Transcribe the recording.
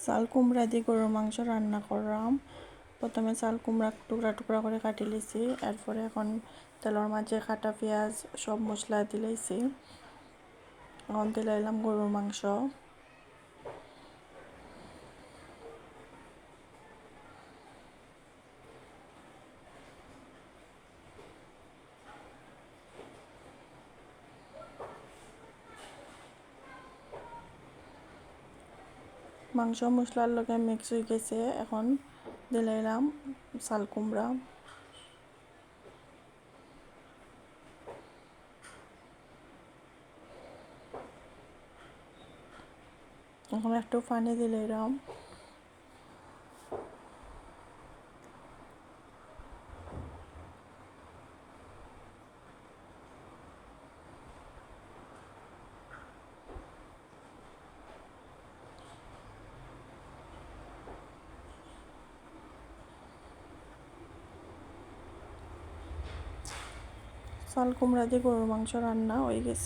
চাল কুমড়া দিয়ে গরুর মাংস রান্না করলাম। প্রথমে চাল কুমড়া টুকরা টুকরা করে কাটি লিছি, এরপরে এখন তেলের মাঝে কাটা পেঁয়াজ সব মশলা দিলাইছি। এখন দিলাইলাম গরুর মাংস। মাংস মশলার লগে মিক্স হয়ে গেছে, এখন দিলাইলাম চাল কুমড়া। এখন একটু পানি দিলাইলাম। চাল কুমড়া দিয়ে গরুর মাংস রান্না হয়ে গেছে।